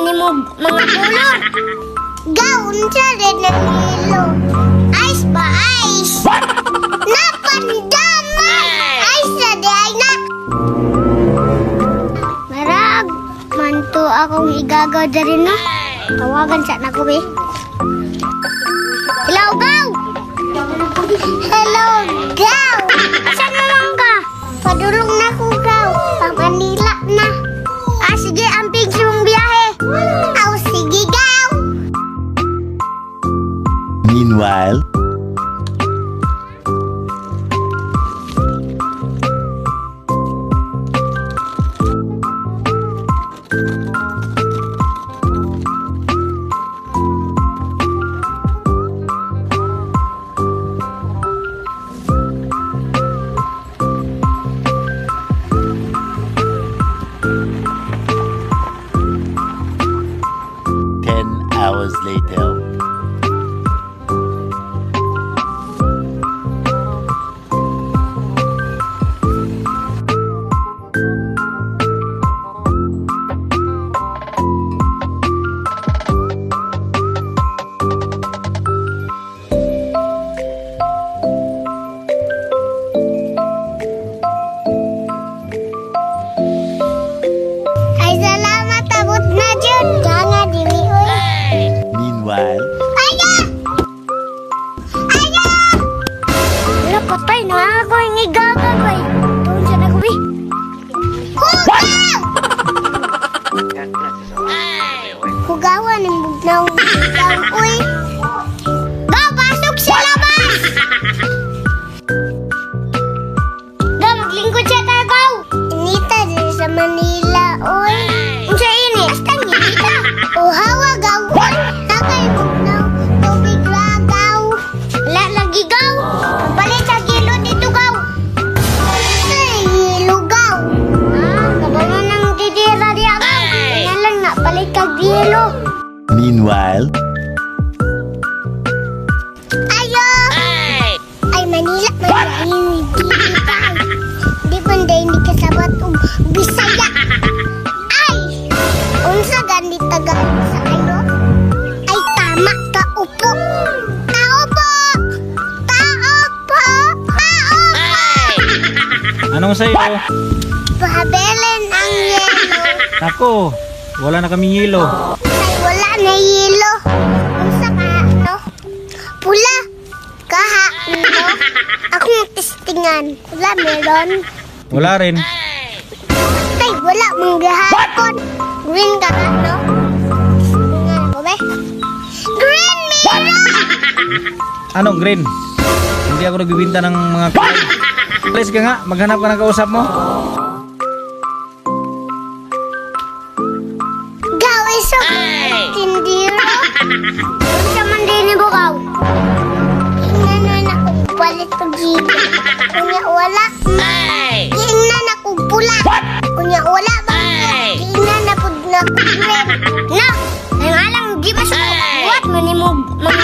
manimog mga pulor. Gaon siya rin ng yelo. Ice ba ice? Napandaman! Ice na di ay na. Marag, manto akong igagaw na rin no. Tawagan siya na ko eh. Hello, Gaw! Hello, Gaw! Asan naman ka? Padulong na ko, Gaw. Pa Manila na. Sige, amping mong biyahe. Aw, sige, Gaw! Meanwhile, hours later. Ay, salamat. Abot na dyan. Ganga, dili, uy. Meanwhile, Aya! Aya! Wala, patay na ako yung igagaway. Doon siya nagawin. Hugaw! Hugawan yung bugnaw. Hugaw, uy. Gaw, pasok sa labas! Gaw, maglingkod siya tayo, Gaw. Inita din sa Manila, uy. Unsa ini? Hasta ngita. Uhawa, Gaw, uy. Nakay bugnaw. Tubig lagaw. Wala lagi, Gaw. Palit sa gilo dito, Gaw. Ay, hilo, Gaw. Kabalo nang titira diya, Gaw. Kanya lang na, palit kag gilo. meanwhile, Ayo! Ay, Manila, hindi kita. Di banda hindi kasabat og Bisaya. Ay! Unsa gani Tagalog sa kayo? Ay, tama ka, upo. Taupo! Taupo! Taupo! Anong sa'yo? Pahabelen ang yelo. Ako, wala na kaming yelo. Ay, wala na yelo. Unsa ka, no? Pula. Kaha, no? Akong testingan. Wala, meron. Wala rin. Ay, wala mong gahapon. Green ka ka, no? Testingan ako, be. Green meron! Anong green? Hindi ako nagbibinta ng mga kulay. Please ka nga, maghanap ka ng kausap mo. Gaw, iso. Tindiro. Unsa man din ibo, Gaw? Ingnan na akong palit o gila. Kunya wala. Ingnan akong pula. Kunya wala ba? Ingnan na pud na green. No! Ang alang di ba sa buhat manimog mga